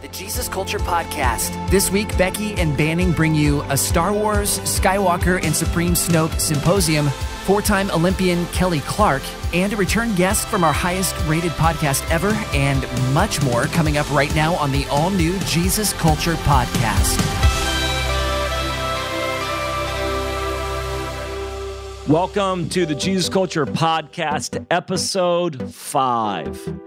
the Jesus Culture Podcast. This week, Becky and Banning bring you a Star Wars, Skywalker, and Supreme Snoke symposium, four-time Olympian Kelly Clark, and a return guest from our highest-rated podcast ever, and much more coming up right now on the all-new Jesus Culture Podcast. Welcome to the Jesus Culture Podcast, episode 5.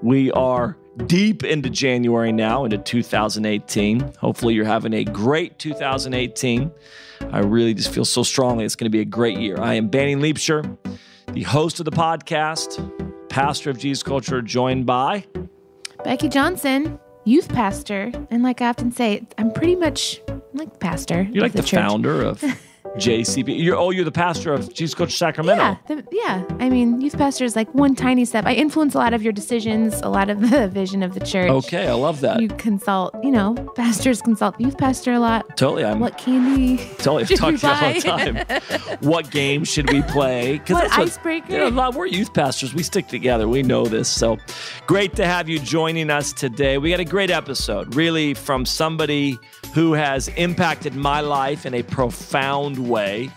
We are deep into January now, into 2018. Hopefully you're having a great 2018. I really just feel so strongly it's going to be a great year. I am Banning Liebscher, the host of the podcast, pastor of Jesus Culture, joined by Becky Johnson, youth pastor. And like I often say, I'm pretty much like the pastor. You're like the church. founder of JCP. You're the pastor of Jesus Culture Sacramento. Yeah. I mean, youth pastor is like one tiny step. I influence a lot of your decisions, a lot of the vision of the church. Okay, I love that. You consult, pastors consult youth pastor a lot. Totally. What candy I've talked to you all the time. What game should we play? What icebreaker? We're youth pastors. We stick together. We know this. So great to have you joining us today. We got a great episode, really, from somebody who has impacted my life in a profound way.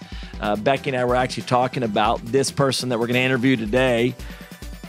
Becky and I were actually talking about this person that we're going to interview today.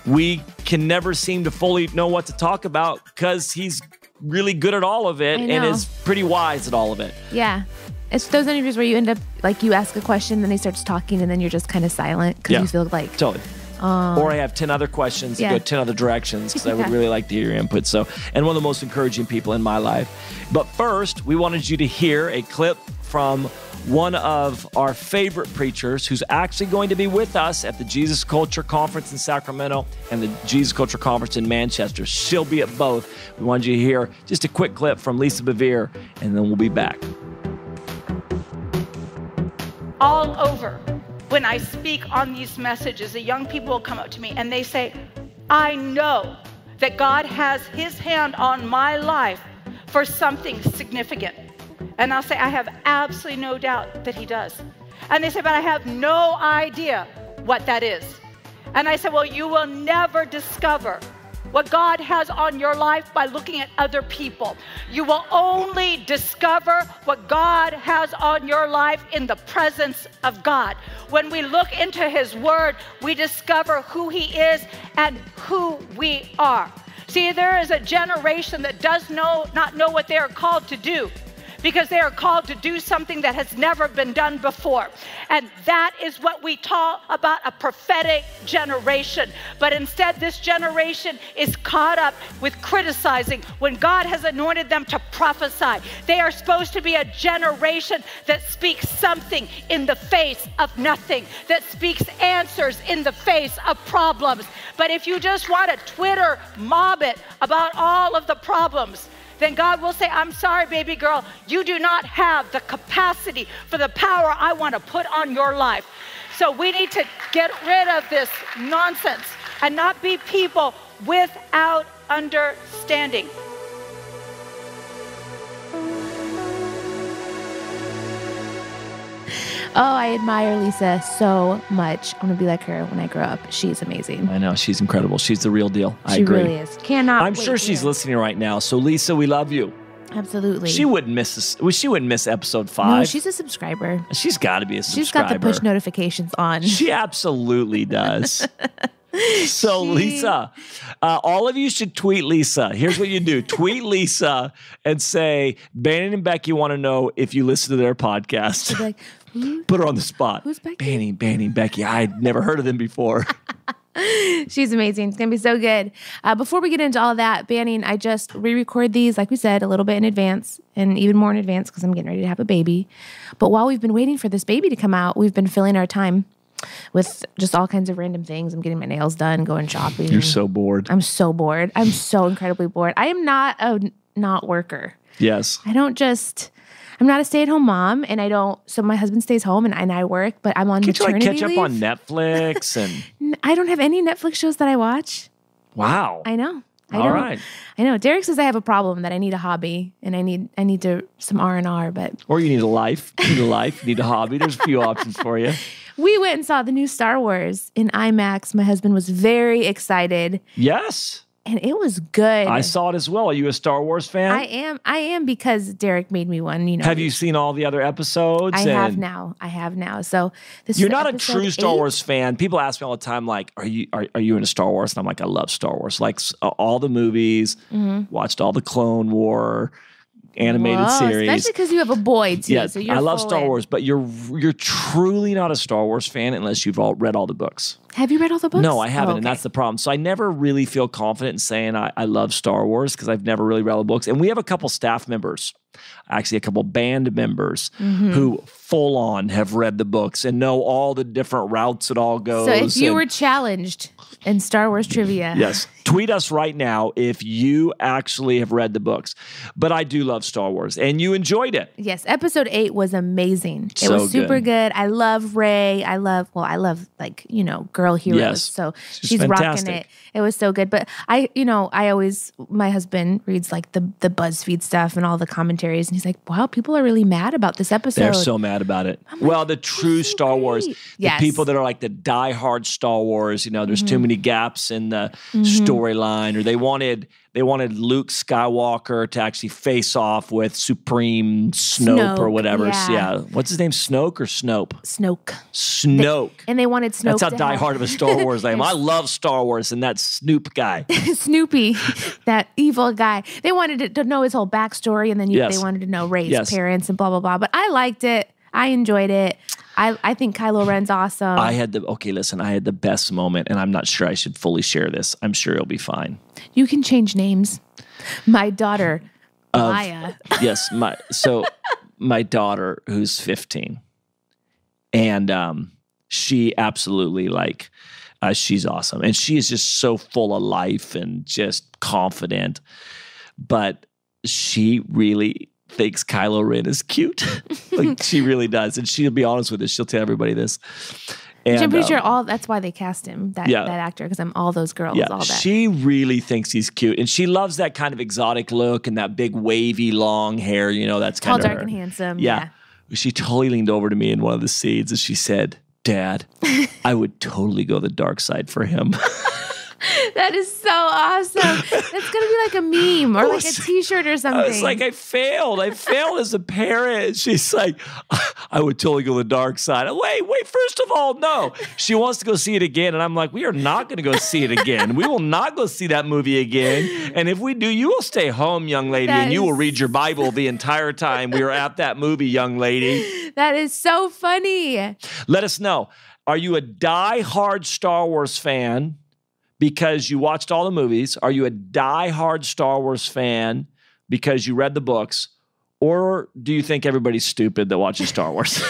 We can never seem to fully know what to talk about because he's really good at all of it and is pretty wise at all of it. Yeah. It's those interviews where you end up, like, you ask a question, then he starts talking, and then you're just kind of silent because you feel like... Totally. Or I have 10 other questions to go 10 other directions because I would really like to hear your input. So, and one of the most encouraging people in my life. But first, we wanted you to hear a clip from one of our favorite preachers who's actually going to be with us at the Jesus Culture Conference in Sacramento and the Jesus Culture Conference in Manchester. She'll be at both. We wanted you to hear just a quick clip from Lisa Bevere, and then we'll be back. All over. When I speak on these messages, the young people will come up to me and they say, I know that God has his hand on my life for something significant. And I'll say, I have absolutely no doubt that he does. And they say, but I have no idea what that is. And I say, well, you will never discover what God has on your life by looking at other people. You will only discover what God has on your life in the presence of God. When we look into his word, we discover who he is and who we are. See, there is a generation that does not know what they are called to do, because they are called to do something that has never been done before. And that is what we talk about, a prophetic generation. But instead, this generation is caught up with criticizing when God has anointed them to prophesy. They are supposed to be a generation that speaks something in the face of nothing, that speaks answers in the face of problems. But if you just want to Twitter mob it about all of the problems, then God will say, I'm sorry, baby girl, you do not have the capacity for the power I want to put on your life. So we need to get rid of this nonsense and not be people without understanding. Oh, I admire Lisa so much. I want to be like her when I grow up. She's amazing. I know. She's incredible. She's the real deal. I agree. She really is. I'm sure she's listening right now. So, Lisa, we love you. Absolutely. She wouldn't miss this. She wouldn't miss episode 5. No, she's a subscriber. She's got to be a subscriber. She's got the push notifications on. She absolutely does. So, Lisa, all of you should tweet Lisa. Here's what you do. Tweet Lisa and say, Banning and Becky want to know if you listen to their podcast. She'd be like, put her on the spot. Who's Becky? Banning, Becky. I'd never heard of them before. She's amazing. It's going to be so good. Before we get into all of that, Banning, I just re-record these, like we said, a little bit in advance, and even more in advance because I'm getting ready to have a baby. But while we've been waiting for this baby to come out, we've been filling our time with just all kinds of random things. I'm getting my nails done, going shopping. You're so bored. I'm so bored. I'm so incredibly bored. I am not a not worker. Yes. I'm not a stay-at-home mom, and so my husband stays home and I work, but I'm on maternity leave. Catch up on Netflix? And I don't have any Netflix shows that I watch. Wow. I know. All right. I know. Derek says I have a problem, that I need a hobby and I need some R&R, but. Or you need a life. You need a hobby. There's a few options for you. We went and saw the new Star Wars in IMAX. My husband was very excited. Yes. and it was good. I saw it as well. Are you a Star Wars fan? I am because Derek made me one. You know. Have you seen all the other episodes? I have now. So you're not a true Star Wars fan. People ask me all the time, like, "Are you into Star Wars?" And I'm like, "I love Star Wars. Like all the movies. Watched all the Clone War animated series. Especially because you have a boy too. Yeah, so you're I love full Star in. Wars, but you're truly not a Star Wars fan unless you've read all the books. Have you read all the books? No, I haven't, Oh, okay. and that's the problem. So I never really feel confident in saying I love Star Wars because I've never really read all the books. And we have a couple staff members, actually a couple band members, who full on have read the books and know all the different routes it all goes. So if you were challenged in Star Wars trivia. Yes. Tweet us right now if you actually have read the books. But I do love Star Wars, and you enjoyed it. Yes, episode 8 was amazing. It So was super good. I love Rey. I love like, girl heroes. Yes. So She's she's rocking fantastic. it. It was so good. But my husband reads like the BuzzFeed stuff and all the commentaries, and he's like, wow, people are really mad about this episode. They're so mad about it. Well, the true so Star Wars, great. the Yes. people that are like the diehard Star Wars, there's too many gaps in the storyline, or they wanted Luke Skywalker to actually face off with Supreme Snoke or whatever. yeah. What's his name? Snoke or Snope? Snoke. Snoke. And they wanted Snoke That's how to have- diehard of a Star Wars I am. I love Star Wars, and that Snoop guy. Snoopy, that evil guy. They wanted to know his whole backstory, and then Yes. they wanted to know Rey's Yes. parents and blah, blah, blah. But I liked it. I enjoyed it. I think Kylo Ren's awesome. I had the best moment, and I'm not sure I should fully share this. I'm sure it'll be fine. You can change names. My daughter, Maya. Yes, my daughter, who's 15, and she absolutely she's awesome, and she is just so full of life and just confident, but she really thinks Kylo Ren is cute. She really does, and she'll be honest with us. She'll tell everybody this. And, I'm pretty sure that's why they cast him, that actor, because I'm all those girls, all that. She really thinks he's cute, and she loves that kind of exotic look and that big wavy long hair. That's Tall, kind of dark, her. and handsome. Yeah. She totally leaned over to me in one of the scenes and she said, "Dad, I would totally go the dark side for him." That is so awesome. That's going to be like a meme or like a t-shirt or something. I was like, I failed as a parent. She's like, "I would totally go the dark side." Wait, first of all, no. She wants to go see it again. And I'm like, we are not going to go see it again. We will not go see that movie again. And if we do, you will stay home, young lady, and you will read your Bible the entire time we are at that movie, young lady. That is so funny. Let us know. Are you a die-hard Star Wars fan because you watched all the movies? Are you a die-hard Star Wars fan because you read the books? Or do you think everybody's stupid that watches Star Wars?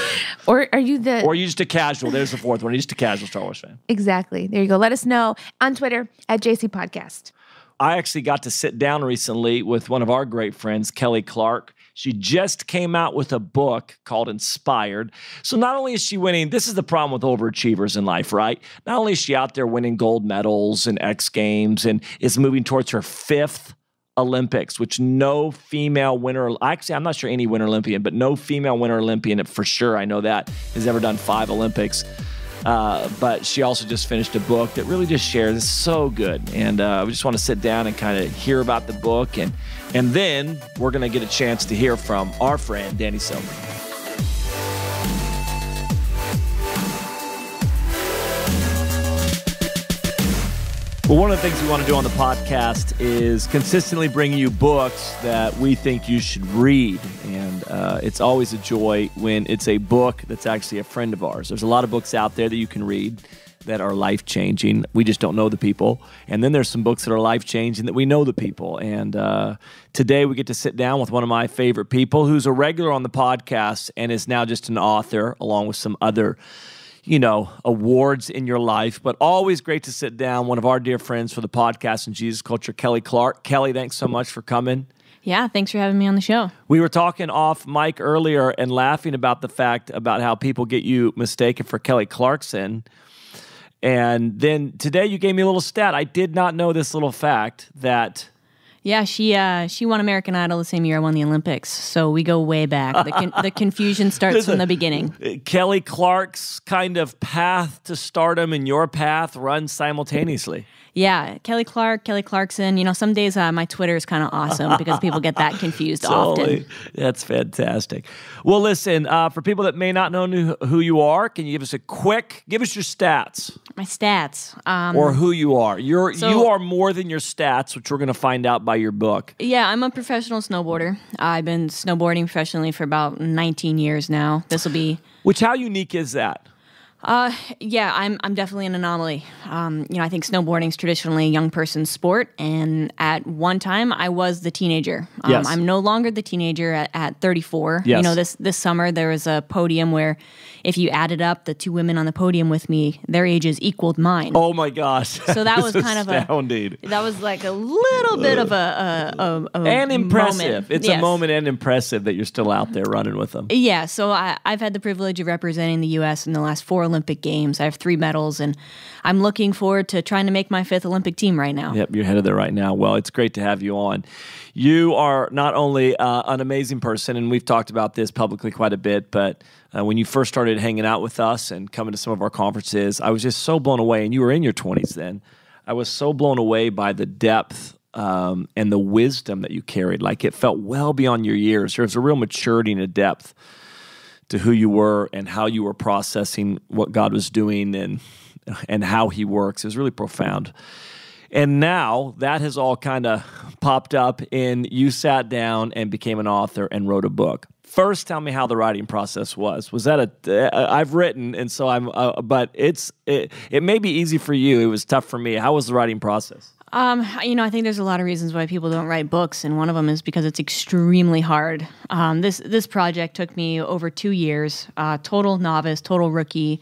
Or are you Or are you just a casual? There's the fourth one. Are you just a casual Star Wars fan? Exactly. There you go. Let us know on Twitter at JC Podcast. I actually got to sit down recently with one of our great friends, Kelly Clark. She just came out with a book called Inspired. So not only is she winning, this is the problem with overachievers in life, right? Not only is she out there winning gold medals and X Games and is moving towards her 5th Olympics, which no female winner, actually, I'm not sure any winter Olympian, but no female winter Olympian, for sure, I know that, has ever done 5 Olympics. But she also just finished a book that really just shares. It's so good. And we just want to sit down and kind of hear about the book. And then we're going to get a chance to hear from our friend, Danny Silver. Well, one of the things we want to do on the podcast is consistently bring you books that we think you should read. And it's always a joy when it's a book that's actually a friend of ours. There's a lot of books out there that you can read that are life-changing. We just don't know the people. And then there's some books that are life-changing that we know the people. And today we get to sit down with one of my favorite people who's a regular on the podcast and is now just an author along with some other awards in your life, but always great to sit down. One of our dear friends for the podcast in Jesus Culture, Kelly Clark. Kelly, thanks so much for coming. Yeah, thanks for having me on the show. We were talking off mic earlier and laughing about the fact about how people get you mistaken for Kelly Clarkson. And then today you gave me a little stat. I did not know this little fact that Yeah, she won American Idol the same year I won the Olympics, so we go way back. The confusion starts from the beginning. Kelly Clark's kind of path to stardom and your path run simultaneously. Yeah, Kelly Clark, Kelly Clarkson. You know, some days my Twitter is kind of awesome because people get that confused often. That's fantastic. Well, listen, for people that may not know who you are, can you give us your stats? My stats. Or who you are. You are more than your stats, which we're going to find out by your book. Yeah, I'm a professional snowboarder. I've been snowboarding professionally for about 19 years now. This will be... Which, how unique is that? Yeah, I'm definitely an anomaly. I think snowboarding is traditionally a young person's sport, and at one time I was the teenager. Yes. I'm no longer the teenager at 34. Yes. You know, this summer there was a podium where if you added up the two women on the podium with me, their ages equaled mine. Oh my gosh! So that was kind astounding. That was like a little bit of a and impressive. Moment. It's a moment and impressive that you're still out there running with them. Yeah, so I've had the privilege of representing the U.S. in the last 4 Olympic Games. I have 3 medals, and I'm looking forward to trying to make my 5th Olympic team right now. Yep, you're headed there right now. Well, it's great to have you on. You are not only an amazing person, and we've talked about this publicly quite a bit, but when you first started hanging out with us and coming to some of our conferences, I was just so blown away, and you were in your 20s then. I was so blown away by the depth and the wisdom that you carried. Like, it felt well beyond your years. There was a real maturity and a depth to who you were and how you were processing what God was doing and how he works. It was really profound. And now that has all kind of popped up and you sat down and became an author and wrote a book. First, tell me how the writing process was. Was that I've written, and so but it may be easy for you. It was tough for me. How was the writing process? I think there's a lot of reasons why people don't write books, and one of them is because it's extremely hard. This project took me over 2 years, total novice, total rookie,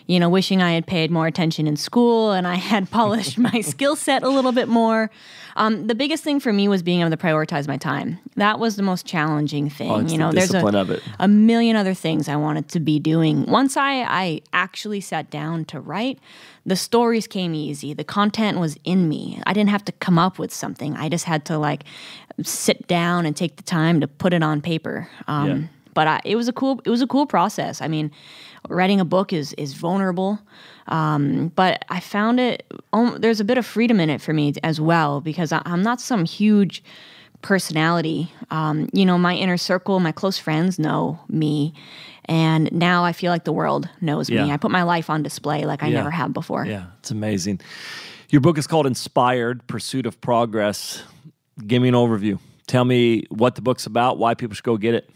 wishing I had paid more attention in school and I had polished my skill set a little bit more. The biggest thing for me was being able to prioritize my time. That was the most challenging thing. It's the discipline of it. A million other things I wanted to be doing. Once I actually sat down to write, the stories came easy. The content was in me. I didn't have to come up with something. I just had to sit down and take the time to put it on paper. But it was a cool process. I mean, writing a book is vulnerable, but I found there's a bit of freedom in it for me as well, because I'm not some huge personality. My inner circle, my close friends know me, and now I feel like the world knows me. I put my life on display like I never have before. Yeah, it's amazing. Your book is called Inspired: Pursuit of Progress. Give me an overview. Tell me what the book's about, why people should go get it.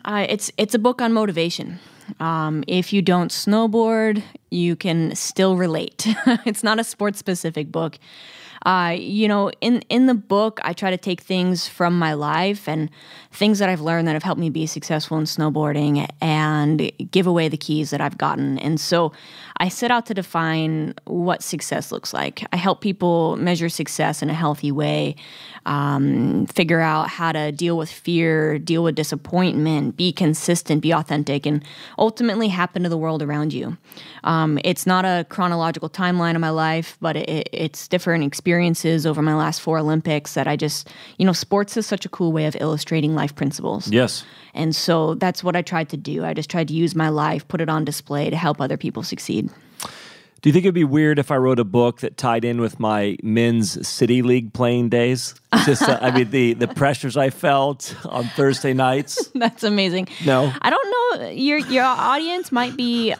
It's a book on motivation. If you don't snowboard, you can still relate. It's not a sports-specific book. In the book, I try to take things from my life and things that I've learned that have helped me be successful in snowboarding and give away the keys that I've gotten. And so I set out to define what success looks like. I help people measure success in a healthy way, figure out how to deal with fear, deal with disappointment, be consistent, be authentic, and ultimately happen to the world around you. It's not a chronological timeline of my life, but it's different experiences over my last 4 Olympics that I just, sports is such a cool way of illustrating life principles. Yes. And so that's what I tried to do. I just tried to use my life, put it on display to help other people succeed. Do you think it'd be weird if I wrote a book that tied in with my men's city league playing days? Just, the pressures I felt on Thursday nights. That's amazing. No, I don't know. Your audience might be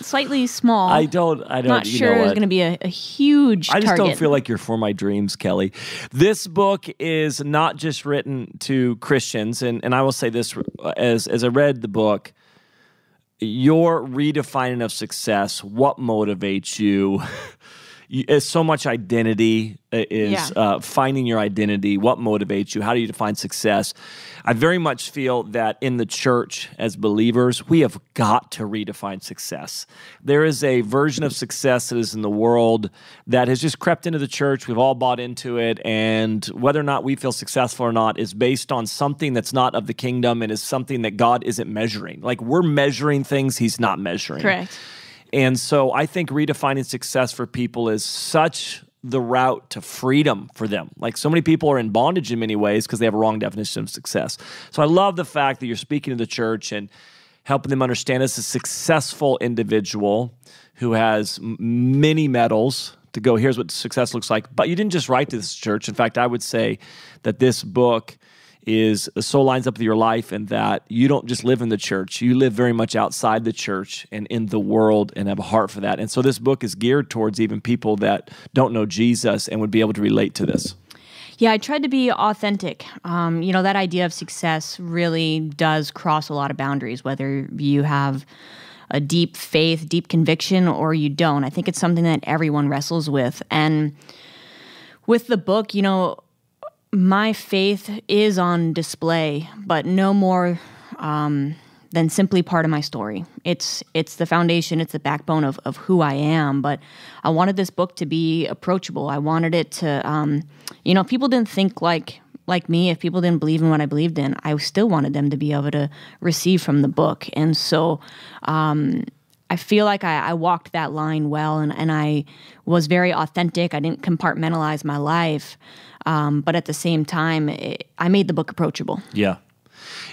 slightly small. I don't. Not sure there's going to be a huge I just target. don't feel like you're for my dreams, Kelly. This book is not just written to Christians, and I will say this as I read the book. Your redefining of success, what motivates you, is so much identity is finding your identity. What motivates you? How do you define success? I very much feel that in the church as believers, we have got to redefine success. There is a version of success that is in the world that has just crept into the church. We've all bought into it, and whether or not we feel successful or not is based on something that's not of the kingdom and is something that God isn't measuring. Like, we're measuring things He's not measuring. Correct. And so I think redefining success for people is such the route to freedom for them. Like so many people are in bondage in many ways because they have a wrong definition of success. So I love the fact that you're speaking to the church and helping them understand as a successful individual who has many medals to go, here's what success looks like. But you didn't just write to this church. In fact, I would say that this book so lines up with your life, and that you don't just live in the church. You live very much outside the church and in the world and have a heart for that. And so this book is geared towards even people that don't know Jesus and would be able to relate to this. Yeah, I tried to be authentic. That idea of success really does cross a lot of boundaries, whether you have a deep faith, deep conviction, or you don't. I think it's something that everyone wrestles with. And with the book, my faith is on display, but no more than simply part of my story. It's the foundation, it's the backbone of who I am. But I wanted this book to be approachable. I wanted it to, if people didn't think like me, if people didn't believe in what I believed in, I still wanted them to be able to receive from the book. And so I feel like I walked that line well, and I was very authentic. I didn't compartmentalize my life. But at the same time, I made the book approachable. Yeah.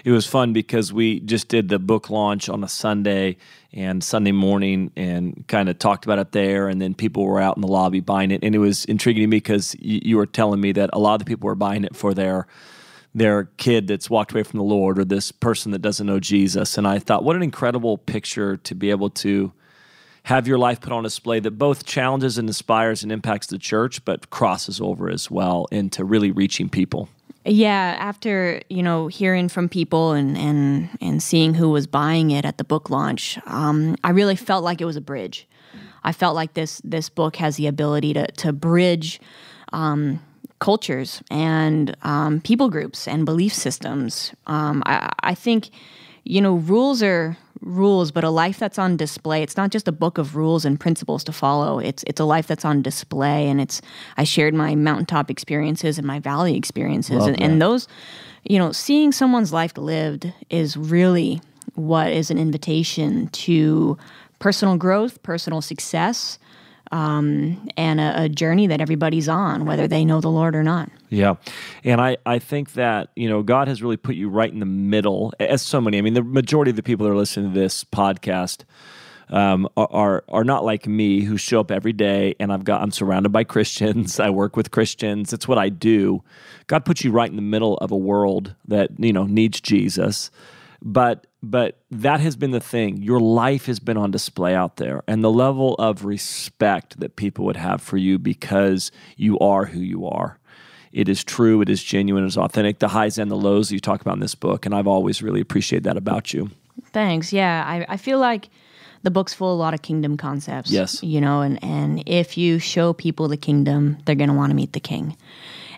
It was fun because we just did the book launch on a Sunday and Sunday morning and kind of talked about it there, and then people were out in the lobby buying it. And it was intriguing to me because you were telling me that a lot of the people were buying it for their kid that's walked away from the Lord, or this person that doesn't know Jesus. And I thought, what an incredible picture to be able to have your life put on display that both challenges and inspires and impacts the church, but crosses over as well into really reaching people. Yeah, after hearing from people and seeing who was buying it at the book launch, I really felt like it was a bridge. I felt like this book has the ability to bridge cultures and people groups and belief systems. I think rules are rules, but a life that's on display. It's not just a book of rules and principles to follow. It's a life that's on display, and I shared my mountaintop experiences and my valley experiences, and those, seeing someone's life lived is really what is an invitation to personal growth, personal success, and a journey that everybody's on, whether they know the Lord or not. Yeah. And I think that, God has really put you right in the middle, as so many. I mean, the majority of the people that are listening to this podcast are not like me, who show up every day, and I'm surrounded by Christians. I work with Christians. It's what I do. God puts you right in the middle of a world that, needs Jesus. But that has been the thing. Your life has been on display out there, and the level of respect that people would have for you because you are who you are. It is true, it is genuine, it is authentic. The highs and the lows that you talk about in this book, and I've always really appreciated that about you. Thanks. Yeah, I feel like the book's full of a lot of kingdom concepts. Yes. And if you show people the kingdom, they're going to want to meet the king.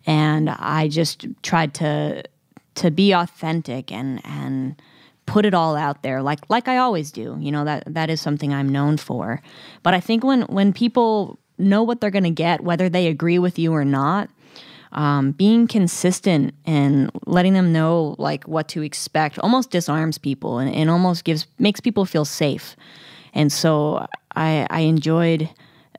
And I just tried to be authentic and put it all out there, like I always do. That is something I'm known for. But I think when people know what they're going to get, whether they agree with you or not, being consistent and letting them know what to expect almost disarms people and almost makes people feel safe. And so I enjoyed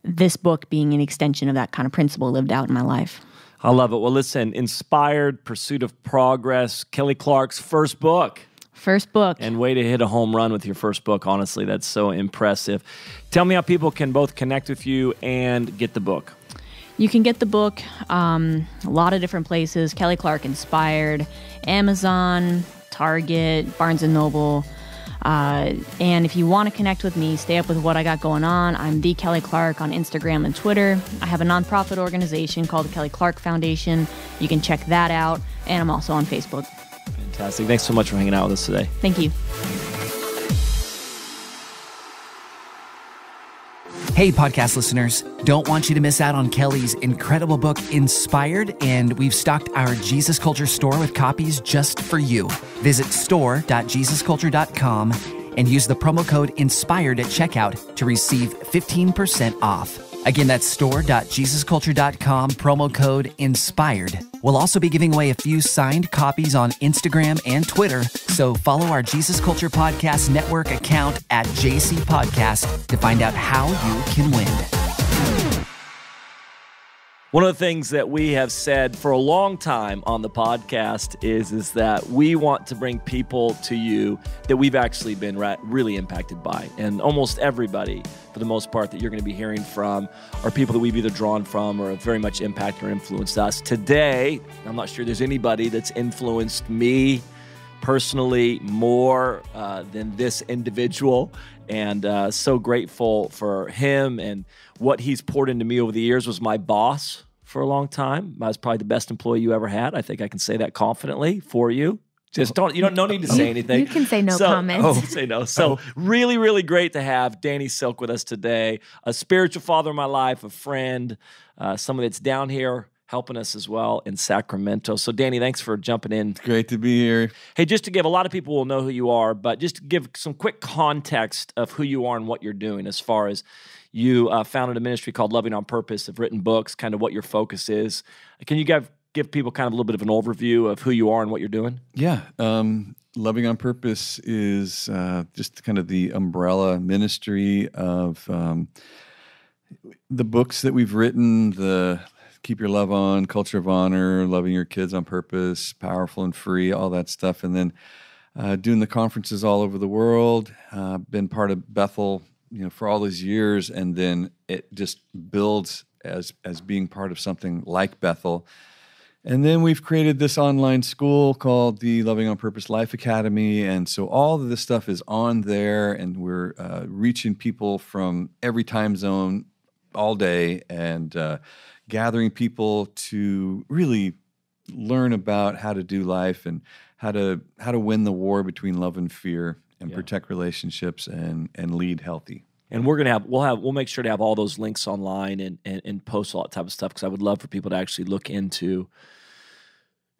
this book being an extension of that kind of principle lived out in my life. I love it. Well, listen, Inspired, Pursuit of Progress, Kelly Clark's first book. First book. And way to hit a home run with your first book. Honestly, that's so impressive. Tell me how people can both connect with you and get the book. You can get the book a lot of different places. Kelly Clark Inspired, Amazon, Target, Barnes & Noble. And if you want to connect with me, stay up with what I got going on, I'm the Kelly Clark on Instagram and Twitter. I have a nonprofit organization called the Kelly Clark Foundation. You can check that out. And I'm also on Facebook. Fantastic. Thanks so much for hanging out with us today. Thank you. Hey, podcast listeners, don't want you to miss out on Kelly's incredible book, Inspired, and we've stocked our Jesus Culture store with copies just for you. Visit store.jesusculture.com and use the promo code INSPIRED at checkout to receive 15% off. Again, that's store.jesusculture.com, promo code INSPIRED. We'll also be giving away a few signed copies on Instagram and Twitter, so follow our Jesus Culture Podcast Network account at JC Podcast to find out how you can win. One of the things that we have said for a long time on the podcast is that we want to bring people to you that we've actually been really impacted by. And almost everybody, for the most part, that you're going to be hearing from are people that we've either drawn from or have very much impacted or influenced us. Today, I'm not sure there's anybody that's influenced me personally more than this individual. And so grateful for him and what he's poured into me over the years. Was my boss for a long time. I was probably the best employee you ever had. I think I can say that confidently for you. Just no need to say anything. You can say no comments. Say no. So really, really great to have Danny Silk with us today. A spiritual father in my life, a friend, someone that's down here helping us as well in Sacramento. So Danny, thanks for jumping in. Great to be here. Hey, just to give, a lot of people will know who you are, but just to give some quick context of who you are and what you're doing, as far as you founded a ministry called Loving on Purpose, have written books, kind of what your focus is. Can you give people kind of a little bit of an overview of who you are and what you're doing? Yeah. Loving on Purpose is just kind of the umbrella ministry of the books that we've written, the Keep Your Love On, Culture of Honor, Loving Your Kids on Purpose, Powerful and Free, all that stuff. And then doing the conferences all over the world, been part of Bethel, for all these years, and then it just builds as being part of something like Bethel. And then we've created this online school called the Loving on Purpose Life Academy, and so all of this stuff is on there, and we're reaching people from every time zone all day, and gathering people to really learn about how to do life and how to win the war between love and fear, and protect relationships and lead healthy. And we'll make sure to have all those links online and post all that type of stuff, because I would love for people to actually look into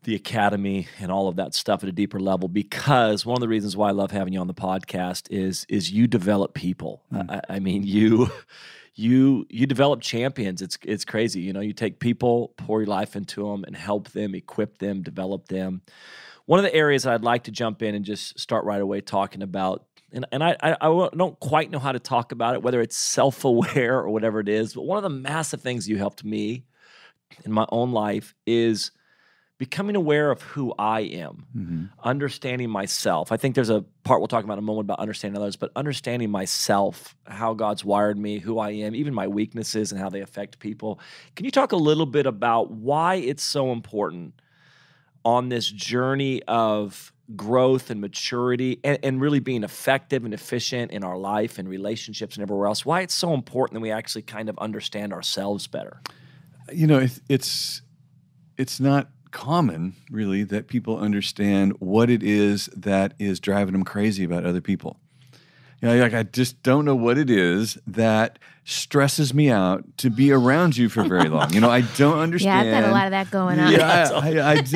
the academy and all of that stuff at a deeper level, because one of the reasons why I love having you on the podcast is you develop people. I mean, you develop champions. It's crazy. You take people, pour your life into them, and help them, equip them, develop them. One of the areas I'd like to jump in and just start right away talking about, and I don't quite know how to talk about it, whether it's self-aware or whatever it is, but one of the massive things you helped me in my own life is becoming aware of who I am, understanding myself. I think there's a part we'll talk about in a moment about understanding others, but understanding myself, how God's wired me, who I am, even my weaknesses and how they affect people. Can you talk a little bit about why it's so important on this journey of growth and maturity and really being effective and efficient in our life and relationships and everywhere else, why it's so important that we actually kind of understand ourselves better? It's not common, really, that people understand what it is that is driving them crazy about other people. I just don't know what it is that stresses me out to be around you for very long. I don't understand. Yeah, I've got a lot of that going on. Yeah,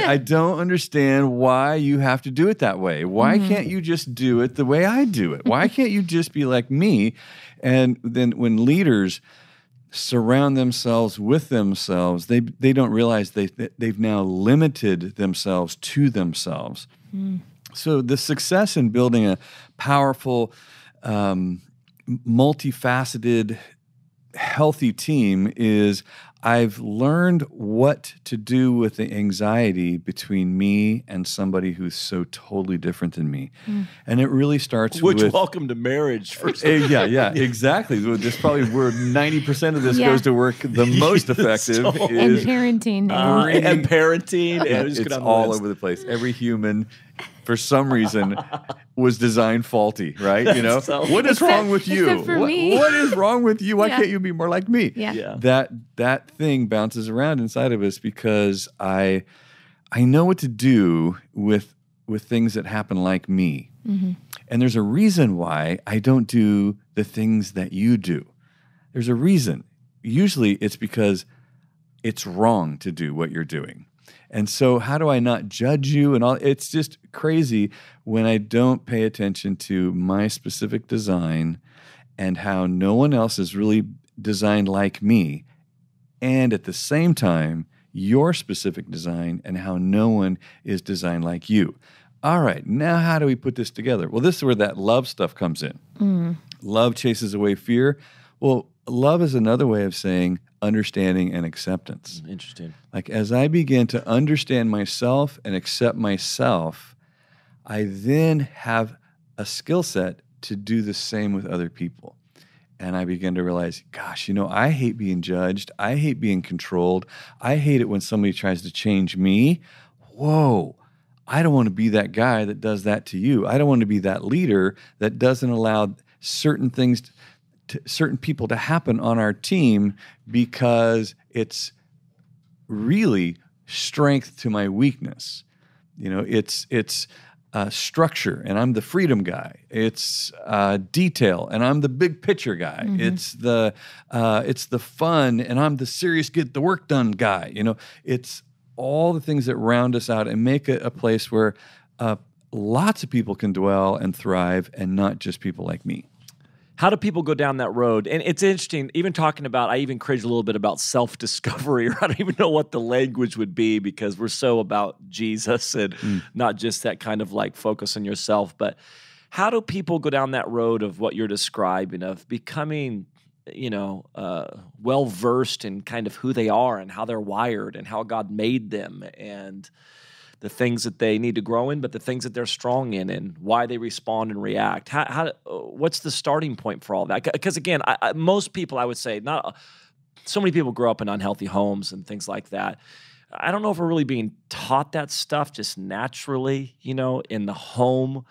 I don't understand why you have to do it that way. Why can't you just do it the way I do it? Why can't you just be like me? And then when leaders surround themselves with themselves, they don't realize they've now limited themselves to themselves. So the success in building a powerful, multifaceted, healthy team is I've learned what to do with the anxiety between me and somebody who's so totally different than me. And it really starts with... welcome to marriage. Yeah, exactly. This probably where 90% of this goes to work the most effective. And parenting. And parenting. And it's all over the place. Every human, for some reason, was designed faulty, right? What is wrong with you? Except for me. What is wrong with you? Why can't you be more like me? Yeah. That thing bounces around inside of us because I know what to do with things that happen like me. And there's a reason why I don't do the things that you do. There's a reason. Usually it's because it's wrong to do what you're doing. And so how do I not judge you and all? It's just crazy when I don't pay attention to my specific design and how no one else is really designed like me. And at the same time, your specific design and how no one is designed like you. All right, now how do we put this together? Well, this is where that love stuff comes in. Love chases away fear. Well, love is another way of saying, understanding and acceptance. Interesting. Like as I begin to understand myself and accept myself, I then have a skill set to do the same with other people. And I begin to realize, gosh, I hate being judged. I hate being controlled. I hate it when somebody tries to change me. Whoa, I don't want to be that guy that does that to you. I don't want to be that leader that doesn't allow certain things, certain people to happen on our team because it's really strength to my weakness. It's structure, and I'm the freedom guy. It's detail, and I'm the big picture guy. Mm-hmm. It's the fun, and I'm the serious, get the work done guy. It's all the things that round us out and make it a place where lots of people can dwell and thrive, and not just people like me. How do people go down that road? And it's interesting, even talking about, I even cringed a little bit about self-discovery, or I don't even know what the language would be because we're so about Jesus and not just that kind of like focus on yourself. But how do people go down that road of what you're describing, of becoming, well-versed in kind of who they are and how they're wired and how God made them and the things that they need to grow in, but the things that they're strong in and why they respond and react? What's the starting point for all that? Because again, most people, I would say, not so many people grow up in unhealthy homes and things like that. I don't know if we're really being taught that stuff just naturally, in the home.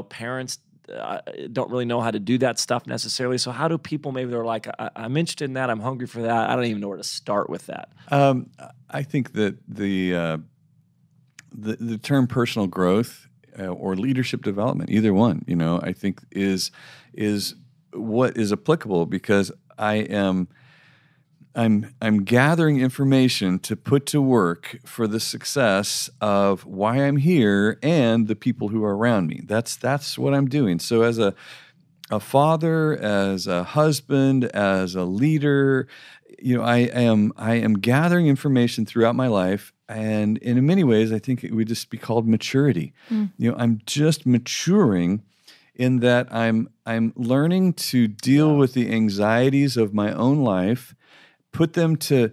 Parents don't really know how to do that stuff necessarily. So how do people, maybe they're like, I'm interested in that, I'm hungry for that, I don't even know where to start with that. I think that the term personal growth or leadership development, either one, I think is what is applicable, because I'm gathering information to put to work for the success of why I'm here and the people who are around me. That's what I'm doing. So as a father, as a husband, as a leader, I am gathering information throughout my life. And in many ways, I think it would just be called maturity. I'm just maturing in that I'm learning to deal with the anxieties of my own life, put them to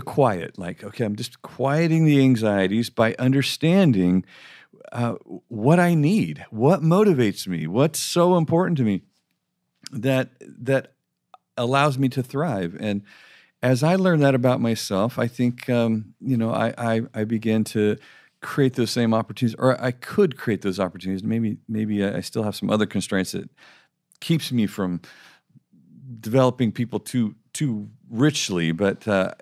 quiet. Like, okay, I'm just quieting the anxieties by understanding what I need, what motivates me, what's so important to me that allows me to thrive. And as I learn that about myself, I think, I began to create those same opportunities, or I could create those opportunities. Maybe I still have some other constraints that keeps me from developing people too richly. But I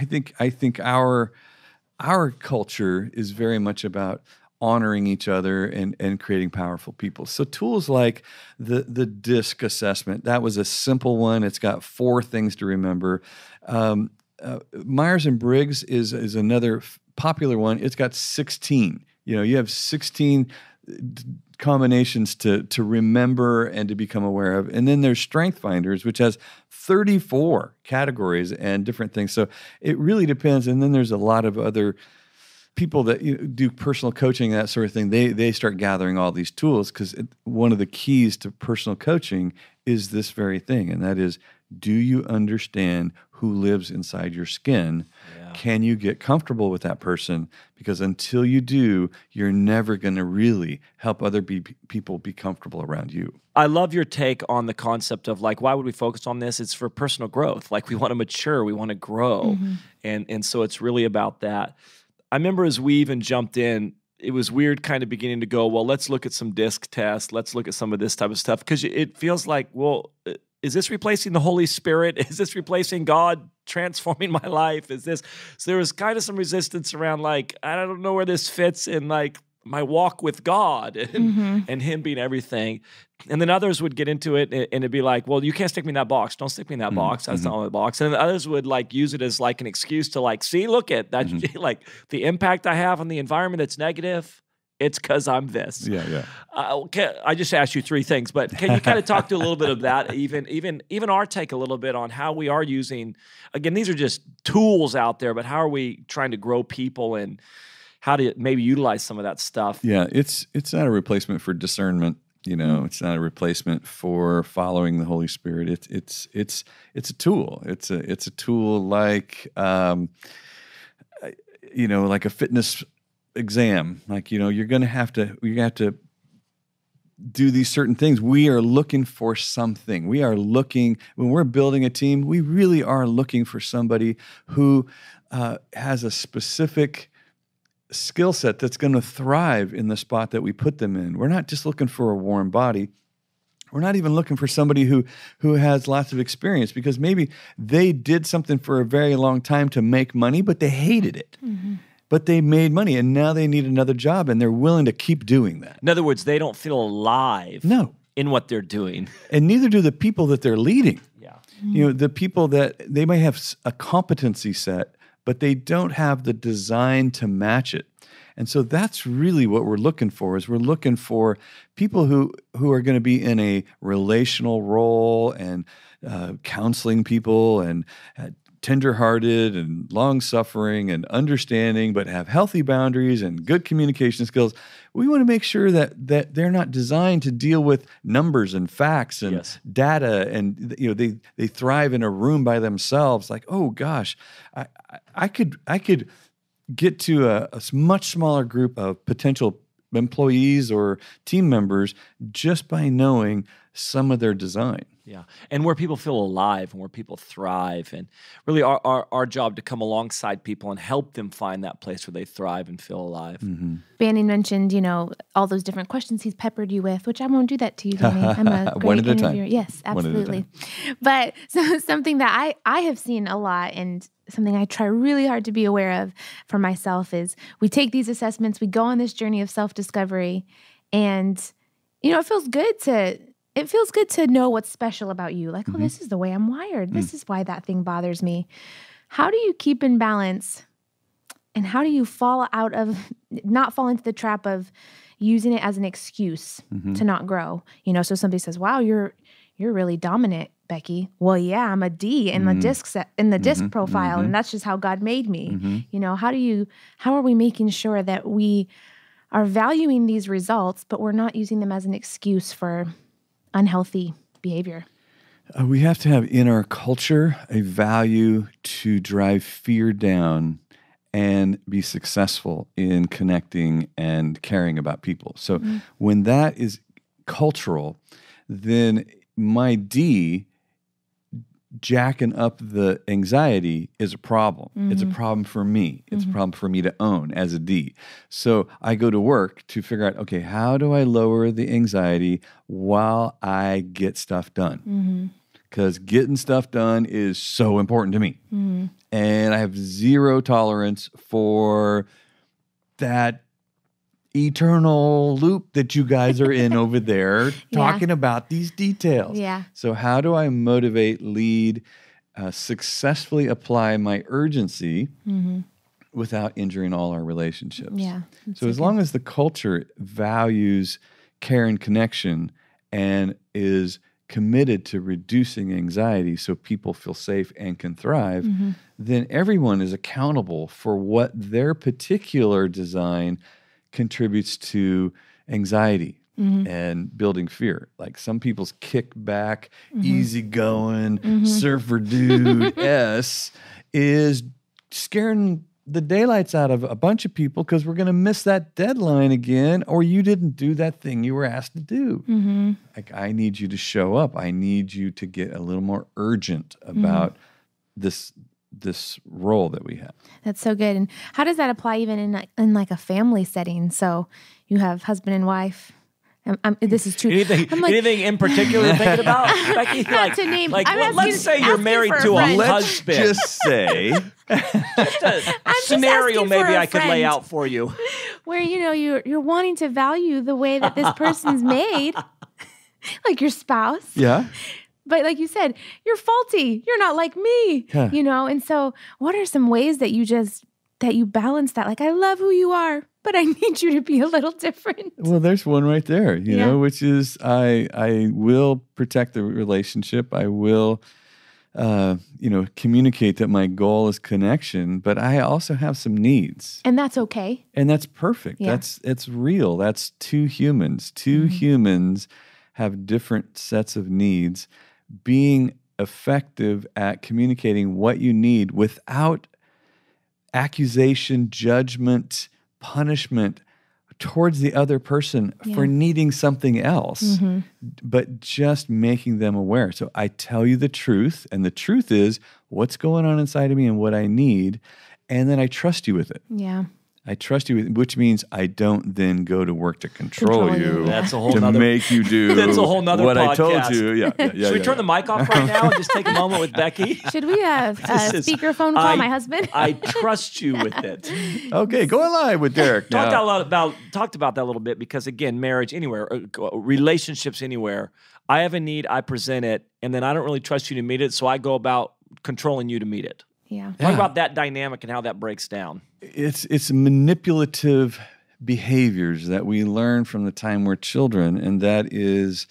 think our culture is very much about honoring each other and creating powerful people. So tools like the DISC assessment, that was a simple one. It's got 4 things to remember. Myers-Briggs is another popular one. It's got 16. You have 16 combinations to remember and to become aware of. And then there's Strength Finders, which has 34 categories and different things. So it really depends. And then there's a lot of other people that do personal coaching, that sort of thing. They start gathering all these tools, because one of the keys to personal coaching is this very thing, and that is, do you understand who lives inside your skin? Yeah. Can you get comfortable with that person? Because until you do, you're never going to really help other people be comfortable around you. I love your take on the concept of, like, why would we focus on this? It's for personal growth. Like, we want to mature, we want to grow. Mm-hmm. And so it's really about that. I remember as we even jumped in, it was weird kind of beginning to go, well, let's look at some DISC tests. Let's look at some of this type of stuff. Because it feels like, well, is this replacing the Holy Spirit? Is this replacing God transforming my life? So there was kind of some resistance around, like, I don't know where this fits in, like, my walk with God and Him being everything. And then others would get into it and it'd be like, well, you can't stick me in that box. Don't stick me in that box. That's not my box. And then others would like use it as like an excuse to like, see, look at that, like the impact I have on the environment that's negative. It's because I'm this. Yeah. I just asked you 3 things, but can you kind of talk to a little bit of that? Even our take a little bit on how we are using, again, these are just tools out there, but how are we trying to grow people and how to maybe utilize some of that stuff? Yeah, it's not a replacement for discernment. You know, it's not a replacement for following the Holy Spirit. It's a tool. It's a tool like like a fitness exam. Like, you're going to have to do these certain things. We are looking for something. When we're building a team, we really are looking for somebody who has a specific skill set that's going to thrive in the spot that we put them in. We're not just looking for a warm body. We're not even looking for somebody who has lots of experience, because maybe they did something for a very long time to make money, but they hated it. Mm-hmm. But they made money, and now they need another job, and they're willing to keep doing that. In other words, they don't feel alive in what they're doing. And neither do the people that they're leading. Yeah. The people that they might have a competency set, but they don't have the design to match it. And so that's really what we're looking for, is we're looking for people who are going to be in a relational role and counseling people and tenderhearted and long-suffering and understanding, but have healthy boundaries and good communication skills. We want to make sure that they're not designed to deal with numbers and facts and data, and they thrive in a room by themselves. Like, oh gosh, I could get to a much smaller group of potential employees or team members just by knowing some of their design. Yeah. And where people feel alive and where people thrive, and really our job to come alongside people and help them find that place where they thrive and feel alive. Mm-hmm. Banning mentioned, all those different questions he's peppered you with, which I won't do that to you, Danny. I'm a great One at a interviewer. time. Yes, absolutely. But something that I have seen a lot, and something I try really hard to be aware of for myself, is we take these assessments, we go on this journey of self-discovery, and, it feels good to know what's special about you. Like, oh, this is the way I'm wired. This is why that thing bothers me. How do you keep in balance, and how do you not fall into the trap of using it as an excuse to not grow? So somebody says, wow, you're really dominant, Becky. Well, yeah, I'm a D in the disc profile, and that's just how God made me. How are we making sure that we are valuing these results, but we're not using them as an excuse for unhealthy behavior? We have to have in our culture a value to drive fear down and be successful in connecting and caring about people. So when that is cultural, then my D jacking up the anxiety is a problem. It's a problem for me. It's a problem for me to own as a D. So I go to work to figure out, okay, how do I lower the anxiety while I get stuff done? Because getting stuff done is so important to me. And I have zero tolerance for that eternal loop that you guys are in over there talking about these details. Yeah. So how do I motivate, lead, successfully apply my urgency without injuring all our relationships? Yeah. So as long as the culture values care and connection and is committed to reducing anxiety so people feel safe and can thrive, then everyone is accountable for what their particular design contributes to anxiety and building fear. Like some people's kick back, easygoing, surfer dude S is scaring the daylights out of a bunch of people because we're going to miss that deadline again, or you didn't do that thing you were asked to do. Like, I need you to show up. I need you to get a little more urgent about this role that we have. That's so good. And how does that apply even in like a family setting? So you have husband and wife. This is true. Anything in particular you're thinking about, Becky? Not to name. Let's say you're married to a husband. Just say just a scenario maybe I could lay out for you. Where, you're wanting to value the way that this person's made, like your spouse. Yeah. But like you said, you're faulty. You're not like me, And so what are some ways that you balance that? Like, I love who you are, but I need you to be a little different. Well, there's one right there, which is I will protect the relationship. I will communicate that my goal is connection, but I also have some needs. And that's okay. And that's perfect. Yeah. It's real. That's two humans. Two humans have different sets of needs. Being effective at communicating what you need without accusation, judgment, punishment towards the other person for needing something else, but just making them aware. So I tell you the truth, and the truth is what's going on inside of me and what I need, and then I trust you with it. Yeah. I trust you, which means I don't then go to work to control you. That's a whole to nother, make you do that's a whole nother what podcast. I told you. Yeah. Should we turn the mic off right now and just take a moment with Becky? Should we speakerphone call my husband? I trust you with it. Okay, go live with Derek now. Talked about that a little bit because, again, marriage anywhere, relationships anywhere, I have a need, I present it, and then I don't really trust you to meet it, so I go about controlling you to meet it. Yeah. Talk about that dynamic and how that breaks down. It's manipulative behaviors that we learn from the time we're children, and that is,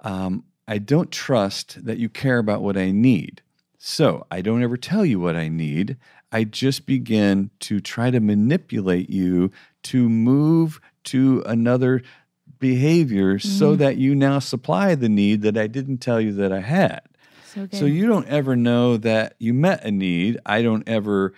I don't trust that you care about what I need. So I don't ever tell you what I need. I just begin to try to manipulate you to move to another behavior so that you now supply the need that I didn't tell you that I had. So you don't ever know that you met a need. I don't ever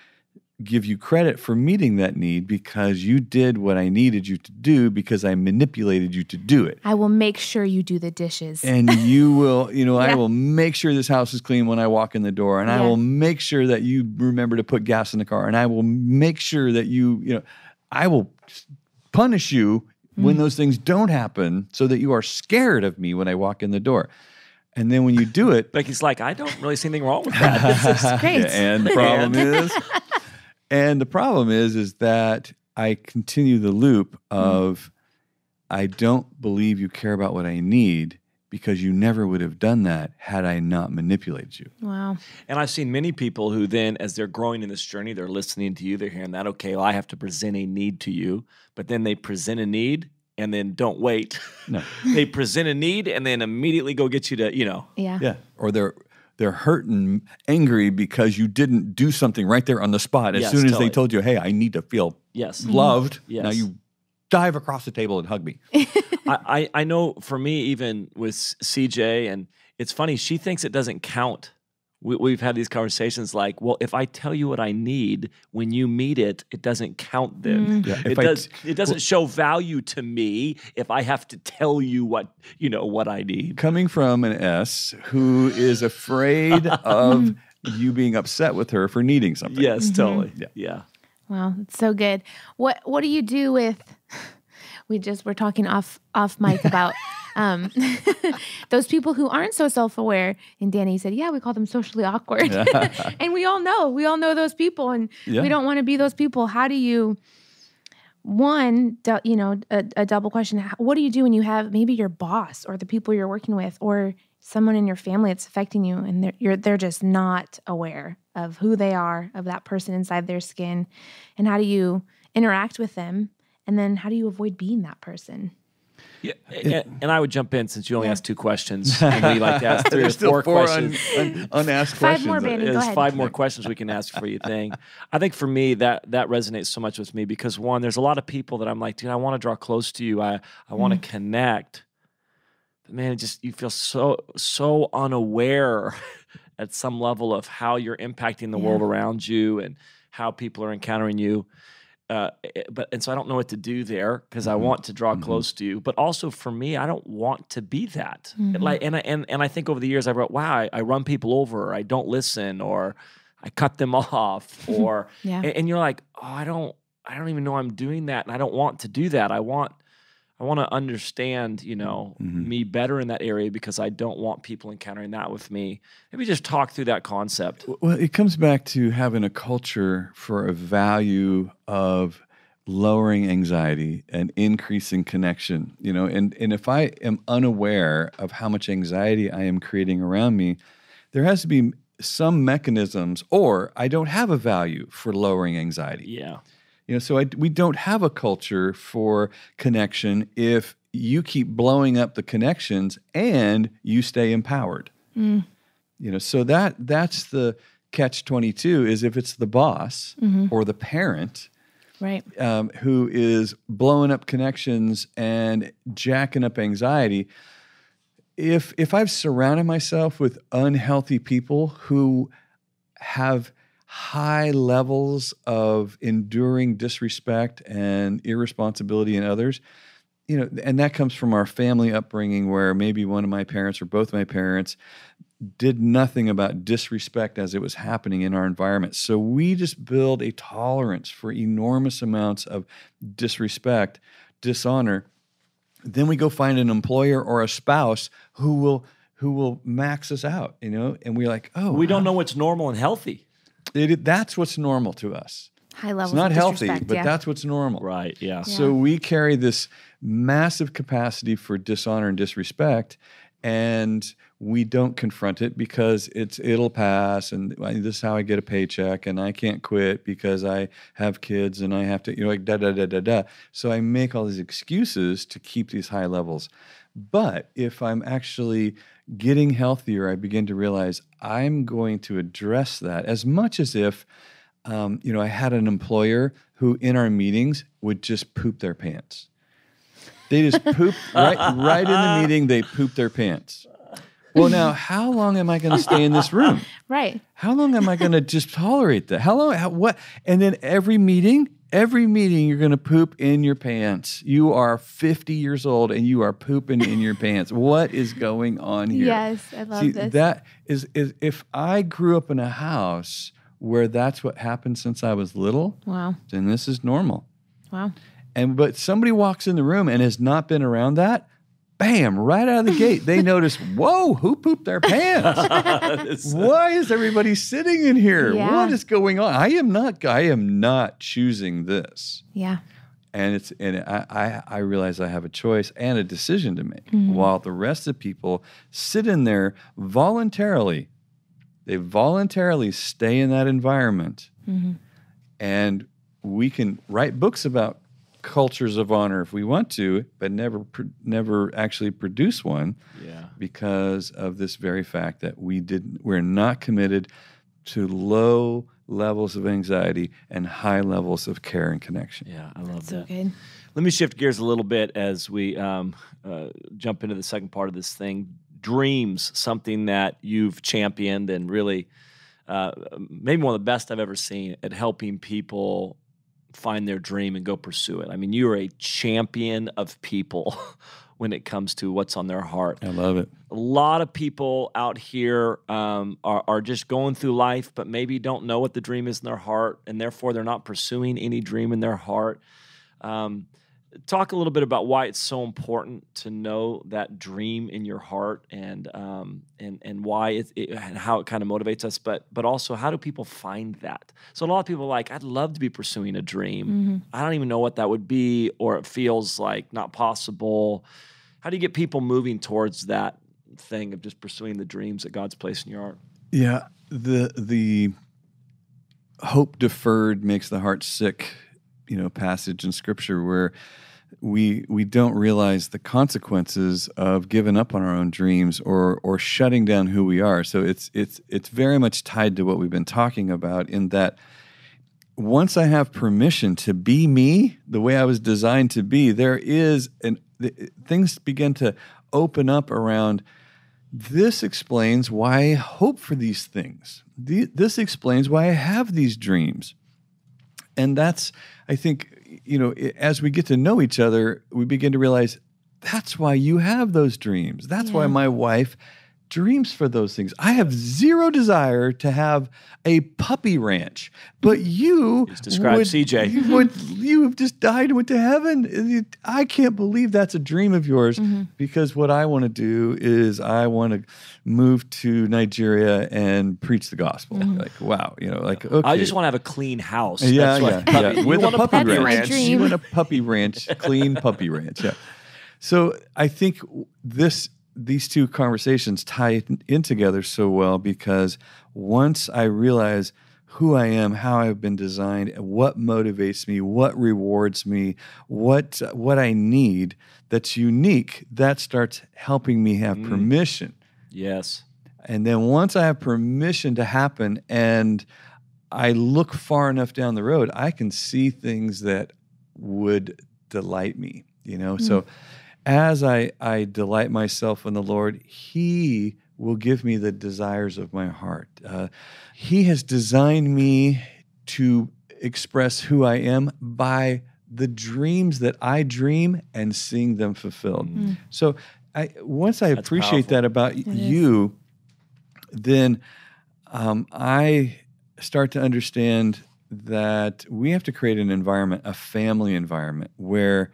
give you credit for meeting that need because you did what I needed you to do because I manipulated you to do it. I will make sure you do the dishes. And you will, I will make sure this house is clean when I walk in the door. And I will make sure that you remember to put gas in the car. And I will make sure that I will punish you when those things don't happen so that you are scared of me when I walk in the door. And then when you do it, Becky's like, I don't really see anything wrong with that. This is great. And the problem is that I continue the loop of I don't believe you care about what I need because you never would have done that had I not manipulated you. Wow. And I've seen many people who then, as they're growing in this journey, they're listening to you, they're hearing that, okay, well, I have to present a need to you, but then they present a need and then don't wait. No. They present a need and then immediately go get you to, Yeah. Or they're hurt and angry because you didn't do something right there on the spot. As soon as they told you, hey, I need to feel loved, now you dive across the table and hug me. I know for me, even with CJ, and it's funny, she thinks it doesn't count. We've had these conversations like, well, if I tell you what I need, when you meet it, it doesn't count then. Yeah, it doesn't show value to me if I have to tell you what I need. Coming from an S who is afraid of you being upset with her for needing something. Yes, totally. Yeah. Wow, it's so good. What do you do with we're talking off mic about those people who aren't so self-aware. And Danny said, we call them socially awkward. And we all know those people, and we don't want to be those people. How do you, a double question, what do you do when you have maybe your boss or the people you're working with or someone in your family that's affecting you and they're just not aware of who they are, of that person inside their skin, and how do you interact with them? And then how do you avoid being that person? Yeah, and I would jump in since you only asked 2 questions. And we like to ask 3 or 4 questions. Unasked questions. 5 more, Bandy. Go There's ahead. 5 more questions we can ask for you. I think for me that resonates so much with me because one, there's a lot of people that I'm like, dude, I want to draw close to you. I want to connect. But man, you feel so unaware at some level of how you're impacting the world around you and how people are encountering you. So I don't know what to do there because I want to draw close to you, but also for me, I don't want to be that. And I think over the years I wrote, wow, I run people over, or I don't listen, or I cut them off, or and you're like, oh, I don't even know I'm doing that, and I don't want to do that. I want to understand, me better in that area because I don't want people encountering that with me. Maybe just talk through that concept. Well, it comes back to having a culture for a value of lowering anxiety and increasing connection, and if I am unaware of how much anxiety I am creating around me, there has to be some mechanisms, or I don't have a value for lowering anxiety. Yeah. So we don't have a culture for connection if you keep blowing up the connections and you stay empowered. So that's the catch-22 is if it's the boss or the parent Right. who is blowing up connections and jacking up anxiety. If I've surrounded myself with unhealthy people who have high levels of enduring disrespect and irresponsibility in others, and that comes from our family upbringing where maybe one of my parents or both my parents did nothing about disrespect as it was happening in our environment. So we just build a tolerance for enormous amounts of disrespect, dishonor. Then we go find an employer or a spouse who will max us out, and we're like, oh, We don't know what's normal and healthy. That's what's normal to us. High levels It's not of healthy, disrespect, but yeah. that's what's normal. Right, yeah. So we carry this massive capacity for dishonor and disrespect, and we don't confront it because it'll pass, and this is how I get a paycheck, and I can't quit because I have kids, and I have to, da-da-da-da-da. So I make all these excuses to keep these high levels. But if I'm actually getting healthier, I begin to realize I'm going to address that as much as if, I had an employer who in our meetings would just poop their pants. They just poop right in the meeting. They poop their pants. Well, now, how long am I going to stay in this room? Right. How long am I going to just tolerate that? What? And then every meeting, you're going to poop in your pants. You are 50 years old and you are pooping in your pants. What is going on here? Yes, I love this. That is if I grew up in a house where that's what happened since I was little, Wow. then this is normal. Wow. But somebody walks in the room and has not been around that, bam, right out of the gate, they notice, whoa, who pooped their pants? Why is everybody sitting in here? Yeah. What is going on? I am not choosing this. Yeah. And I realize I have a choice and a decision to make, while the rest of the people sit in there voluntarily. They voluntarily stay in that environment. And we can write books about cultures of honor if we want to, but never actually produce one, because of this very fact that we're not committed to low levels of anxiety and high levels of care and connection. Yeah, I love So that. good. Let me shift gears a little bit as we jump into the second part of this thing. Dreams, something that you've championed and really maybe one of the best I've ever seen at helping people find their dream and go pursue it. I mean, you are a champion of people when it comes to what's on their heart. I love it. A lot of people out here are just going through life, but maybe don't know what the dream is in their heart, and therefore they're not pursuing any dream in their heart. Talk a little bit about why it's so important to know that dream in your heart, and why and how it kind of motivates us, but also how do people find that? So a lot of people are like, I'd love to be pursuing a dream. I don't even know what that would be, or it feels like not possible. How do you get people moving towards that thing of just pursuing the dreams that God's placed in your heart? Yeah, the hope deferred makes the heart sick, passage in Scripture where we don't realize the consequences of giving up on our own dreams or shutting down who we are. So it's very much tied to what we've been talking about, in that once I have permission to be me the way I was designed to be, things begin to open up around. This explains why I hope for these things. This explains why I have these dreams. And that's, I think, as we get to know each other, we begin to realize that's why you have those dreams. That's why my wife dreams for those things. I have zero desire to have a puppy ranch, but you just described CJ. You have just died and went to heaven. I can't believe that's a dream of yours, because what I want to do is I want to move to Nigeria and preach the gospel. Like, wow, okay. I just want to have a clean house. With a puppy ranch. dream. You want a puppy ranch, clean puppy ranch. Yeah. So I think these two conversations tie in together so well, because once I realize who I am, how I've been designed, what motivates me, what rewards me, what I need that's unique, that starts helping me have permission. Yes. And then once I have permission to happen and I look far enough down the road, I can see things that would delight me, So as I delight myself in the Lord, He will give me the desires of my heart. He has designed me to express who I am by the dreams that I dream and seeing them fulfilled. So once I appreciate that about you, then I start to understand that we have to create an environment, a family environment, where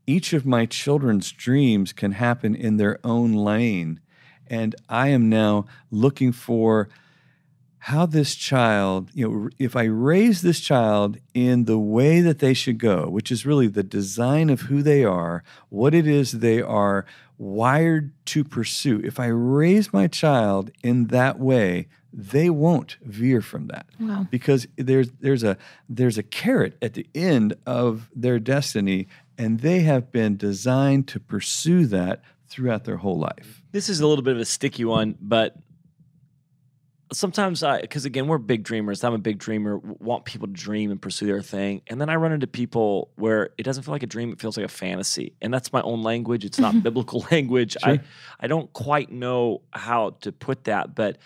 each of my children's dreams can happen in their own lane. And I am now looking for how this child, if I raise this child in the way that they should go, which is really the design of who they are, what it is they are wired to pursue. If I raise my child in that way, they won't veer from that. Wow. Because there's a carrot at the end of their destiny, and they have been designed to pursue that throughout their whole life. This is a little bit of a sticky one, but sometimes because again, we're big dreamers. I'm a big dreamer, want people to dream and pursue their thing. And then I run into people where it doesn't feel like a dream, it feels like a fantasy. And that's my own language. It's not biblical language. Sure. I don't quite know how to put that, but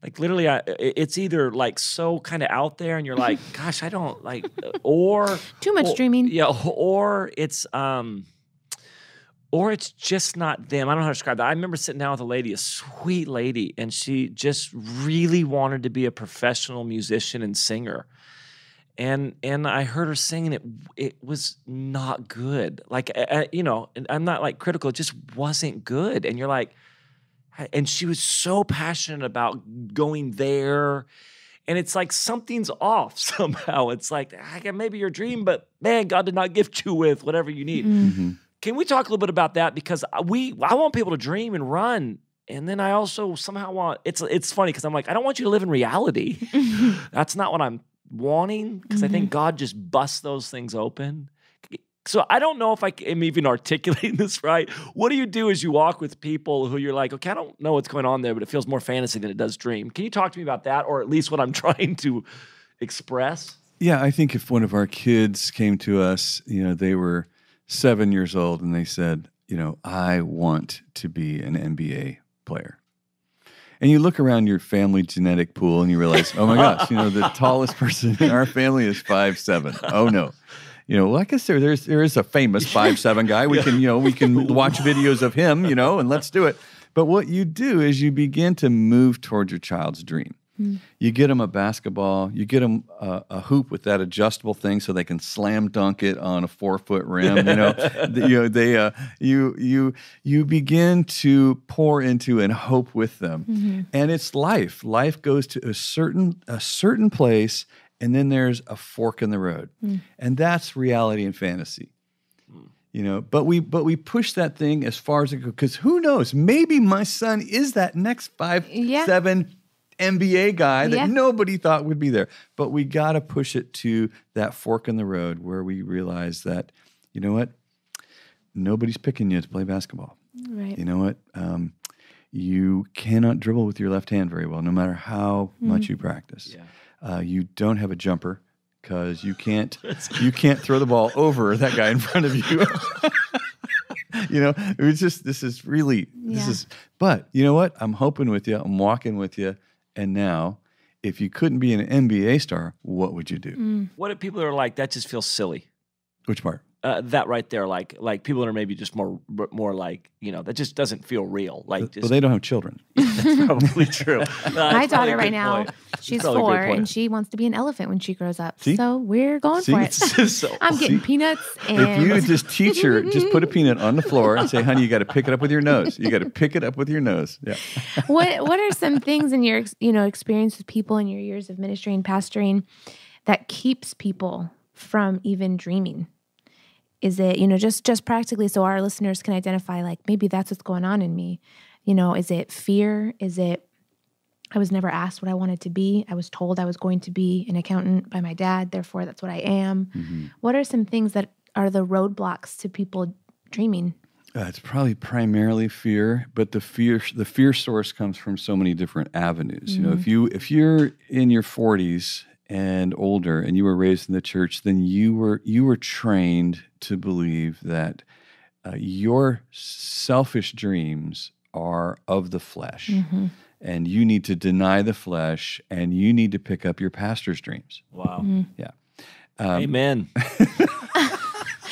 like literally it's either like so kind of out there and you're like, gosh, I don't like, or Too much dreaming. Yeah. Or it's just not them. I don't know how to describe that. I remember sitting down with a lady, a sweet lady, and she just really wanted to be a professional musician and singer. And I heard her singing it was not good. Like, and I'm not like critical, it just wasn't good. And you're like, and she was so passionate about going there. And it's like something's off somehow. It's like, maybe your dream, but man, God did not gift you with whatever you need. Mm-hmm. Can we talk a little bit about that? Because I want people to dream and run. And then I also somehow want, it's funny because I'm like, I don't want you to live in reality. That's not what I'm wanting, because I think God just busts those things open. So I don't know if I am even articulating this right. What do you do as you walk with people who you're like, okay, I don't know what's going on there, but it feels more fantasy than it does dream. Can you talk to me about that, or at least what I'm trying to express? Yeah, I think if one of our kids came to us, they were 7 years old and they said, I want to be an NBA player. And you look around your family genetic pool and you realize, oh my gosh, the tallest person in our family is 5'7". Oh no. Well, I guess there is a famous 5'7" guy. We can watch videos of him, and let's do it. But what you do is you begin to move towards your child's dream. You get them a basketball, you get them a hoop with that adjustable thing so they can slam dunk it on a 4-foot rim. You begin to pour into and hope with them, and it's life. Life goes to a certain place, and then there's a fork in the road, and that's reality and fantasy. But we push that thing as far as it goes, because who knows? Maybe my son is that next 5'7" NBA guy that nobody thought would be there. But we got to push it to that fork in the road where we realize that, nobody's picking you to play basketball. Right. You know what? You cannot dribble with your left hand very well, no matter how much you practice. Yeah. You don't have a jumper because you can't throw the ball over that guy in front of you. It's just, but you know what? I'm hoping with you. I'm walking with you. And now, if you couldn't be an NBA star, what would you do? What if people are like, that just feels silly? Which part? That right there, like people that are maybe just more like, that just doesn't feel real. Like, well, they don't have children. That's probably true. My daughter right now, she's 4, and she wants to be an elephant when she grows up. See? So we're going for it. I'm getting peanuts. And if you just teach her, just put a peanut on the floor and say, honey, you got to pick it up with your nose. You got to pick it up with your nose. Yeah. What are some things in your experience with people in your years of ministry and pastoring that keeps people from even dreaming? Is it, just practically so our listeners can identify, like, maybe that's what's going on in me? Is it fear? Is it, I was never asked what I wanted to be. I was told I was going to be an accountant by my dad. Therefore, that's what I am. Mm-hmm. What are some things that are the roadblocks to people dreaming? It's probably primarily fear, but the fear source comes from so many different avenues. You know, if you're in your 40s and older, and you were raised in the church, then you were trained to believe that your selfish dreams are of the flesh, and you need to deny the flesh, and you need to pick up your pastor's dreams. Wow. Yeah. Amen.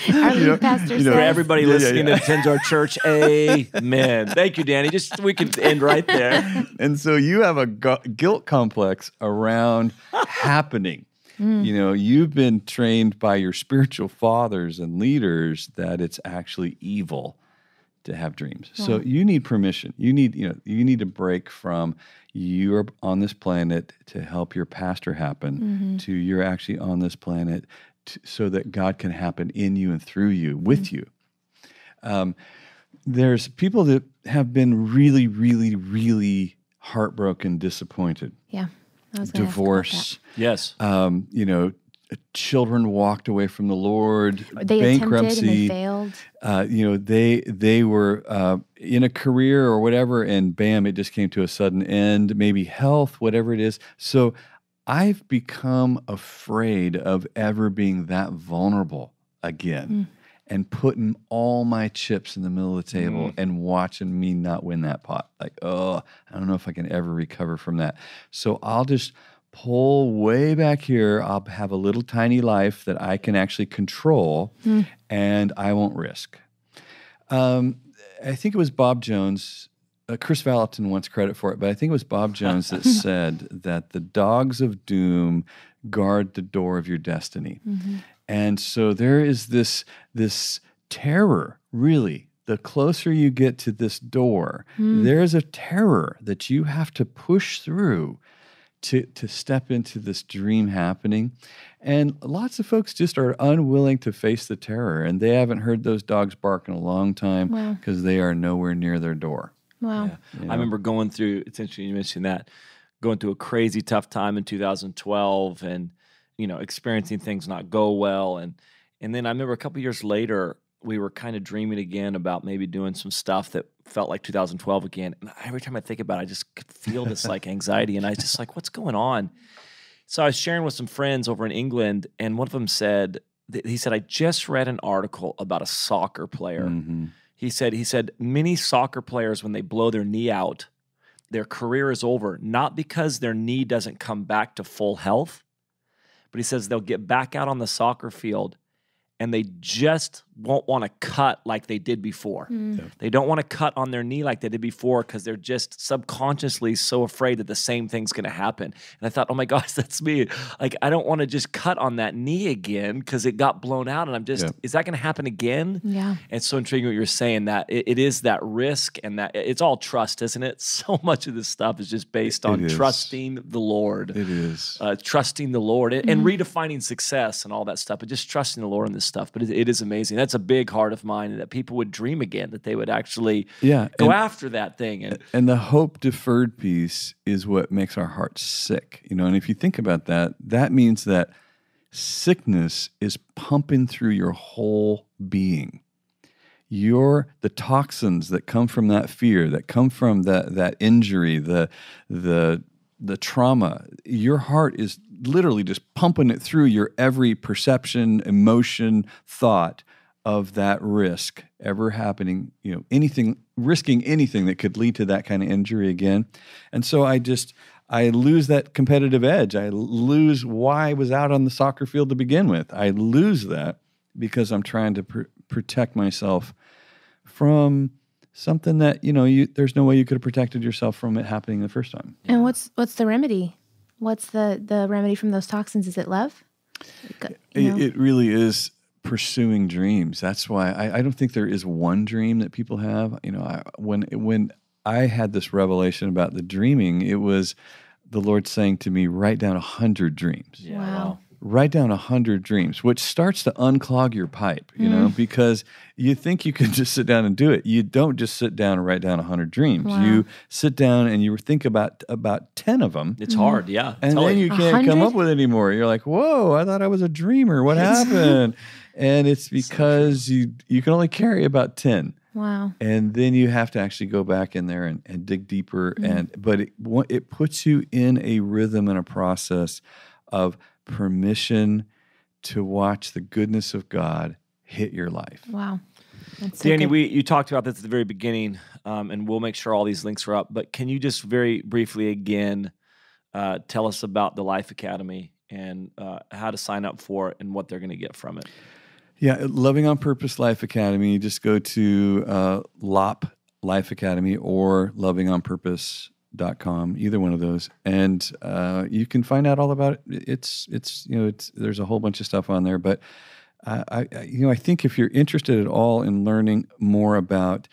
Our lead pastor For says, everybody listening that attends our church, amen. Thank you, Danny. We can end right there. And so you have a guilt complex around happening. You know, you've been trained by your spiritual fathers and leaders that it's actually evil to have dreams. Wow. So you need permission. You need to break from you're on this planet to help your pastor happen to you're actually on this planet so that God can happen in you and through you, with you. There's people that have been really, really, really heartbroken, disappointed. yeah, I was gonna ask about Divorce. Yes. You know, children walked away from the Lord. that. They bankruptcy. attempted and they failed. You know, they were in a career or whatever, and bam, it just came to a sudden end. Maybe health, whatever it is. So I've become afraid of ever being that vulnerable again and putting all my chips in the middle of the table and watching me not win that pot. Like, oh, I don't know if I can ever recover from that. So I'll just pull way back here. I'll have a little tiny life that I can actually control and I won't risk. I think it was Bob Jones. Chris Valentin wants credit for it, but I think it was Bob Jones that said that the dogs of doom guard the door of your destiny. And so there is this terror, really. The closer you get to this door, there's a terror that you have to push through to step into this dream happening. And lots of folks just are unwilling to face the terror, and they haven't heard those dogs bark in a long time because they are nowhere near their door. Wow. Yeah. I remember going through, it's interesting you mentioned that, going through a crazy tough time in 2012 and, you know, experiencing things not go well. And then I remember a couple years later, we were kind of dreaming again about maybe doing some stuff that felt like 2012 again. And every time I think about it, I just could feel this like anxiety. And I was just like, what's going on? So I was sharing with some friends over in England, and one of them said, he said, I just read an article about a soccer player. He said, many soccer players, when they blow their knee out, their career is over, not because their knee doesn't come back to full health, but he says they'll get back out on the soccer field and they just won't want to cut like they did before. They don't want to cut on their knee like they did before because they're just subconsciously so afraid that the same thing's going to happen. And I thought, oh my gosh, that's me. Like, I don't want to just cut on that knee again because it got blown out, and I'm just, is that going to happen again? Yeah. It's so intriguing what you're saying, that it is that risk, and that it's all trust, isn't it? So much of this stuff is just based on trusting the Lord. It is. Trusting the Lord and redefining success and all that stuff, but just trusting the Lord in this stuff. But it is amazing. That's a big heart of mine, that people would dream again, that they would actually go after that thing. And the hope deferred piece is what makes our hearts sick. You know, and if you think about that, that means that sickness is pumping through your whole being. The toxins that come from that fear, that come from that injury, the trauma, your heart is literally just pumping it through your every perception, emotion, thought of that risk ever happening, you know, risking anything that could lead to that kind of injury again. And so I lose that competitive edge. I lose why I was out on the soccer field to begin with. I lose that because I'm trying to protect myself from something that, you know, there's no way you could have protected yourself from it happening the first time. And what's the remedy? What's the remedy from those toxins? Is it love? It really is pursuing dreams. That's why I don't think there is one dream that people have. You know, when I had this revelation about the dreaming, it was the Lord saying to me, write down 100 dreams. Yeah, wow. Write down 100 dreams, which starts to unclog your pipe, you know, because you think you can just sit down and do it. You don't just sit down and write down 100 dreams. Wow. You sit down and you think about 10 of them. It's hard, yeah. And then you can't 100? come up with any more. You're like, whoa, I thought I was a dreamer. What happened? And it's because you can only carry about 10. Wow. And then you have to actually go back in there and dig deeper. But it puts you in a rhythm and a process of permission to watch the goodness of God hit your life. Wow. That's so Danny, good. you talked about this at the very beginning, and we'll make sure all these links are up. But can you just very briefly again tell us about the Life Academy and how to sign up for it and what they're going to get from it? Yeah, Loving on Purpose Life Academy. Just go to LOP Life Academy or lovingonpurpose.com, either one of those, and you can find out all about it. It's there's a whole bunch of stuff on there, but I think if you're interested at all in learning more about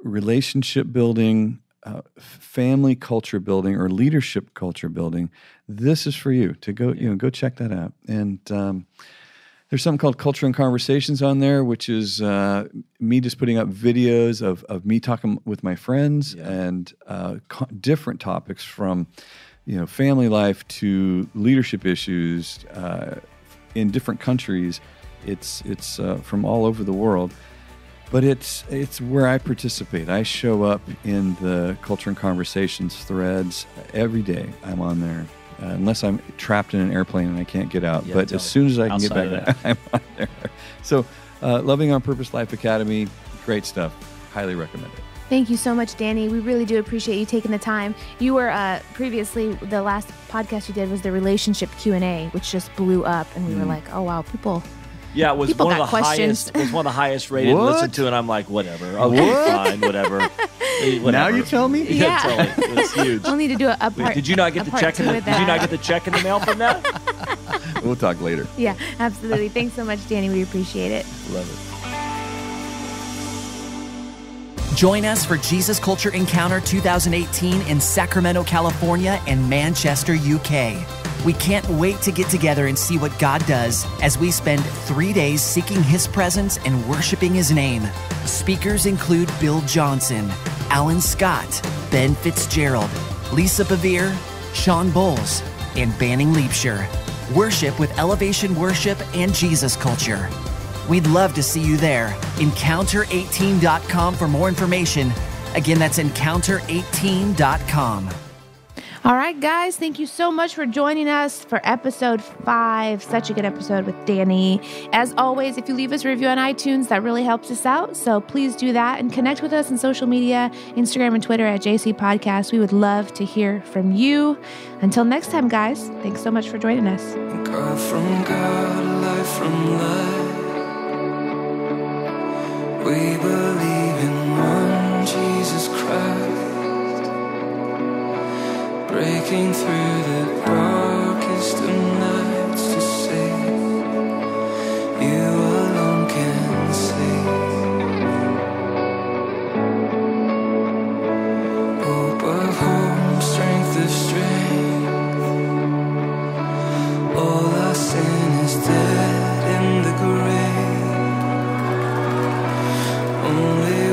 relationship building, family culture building, or leadership culture building, this is for you to go. Go check that out. And there's something called Culture and Conversations on there, which is me just putting up videos of me talking with my friends and different topics from family life to leadership issues. In different countries, it's from all over the world, but it's where I participate. I show up in the Culture and Conversations threads every day. I'm on there, unless I'm trapped in an airplane and I can't get out. But as soon as I can get back, I'm on there. So, Loving on Purpose Life Academy, great stuff. Highly recommend it. Thank you so much, Danny. We really do appreciate you taking the time. You were previously, the last podcast you did was the relationship Q&A, which just blew up, and we were like, oh wow, people. Yeah, it was People one of got the questions. highest. It was one of the highest rated. What? Listened to, and I'm like, whatever. Okay, fine, whatever. Whatever. Now you tell me? Yeah. Totally. It was huge. We'll need to do a part. Did you not get the part check? two Did with that. you not get the check in the mail from that? We'll talk later. Yeah, absolutely. Thanks so much, Danny. We appreciate it. Love it. Join us for Jesus Culture Encounter 2018 in Sacramento, California and Manchester, UK. We can't wait to get together and see what God does as we spend 3 days seeking His presence and worshiping His name. Speakers include Bill Johnson, Alan Scott, Ben Fitzgerald, Lisa Bevere, Sean Bowles, and Banning Leapshire. Worship with Elevation Worship and Jesus Culture. We'd love to see you there. Encounter18.com for more information. Again, that's encounter18.com. All right, guys, thank you so much for joining us for episode 5. Such a good episode with Danny. As always, if you leave us a review on iTunes, that really helps us out. So please do that and connect with us on social media, Instagram and Twitter at JC Podcast. We would love to hear from you. Until next time, guys, thanks so much for joining us. God from God, life from life. We believe in one Jesus Christ. Breaking through the darkest of nights to save. You alone can save. Hope of hope, strength of strength. All our sin is dead in the grave. Only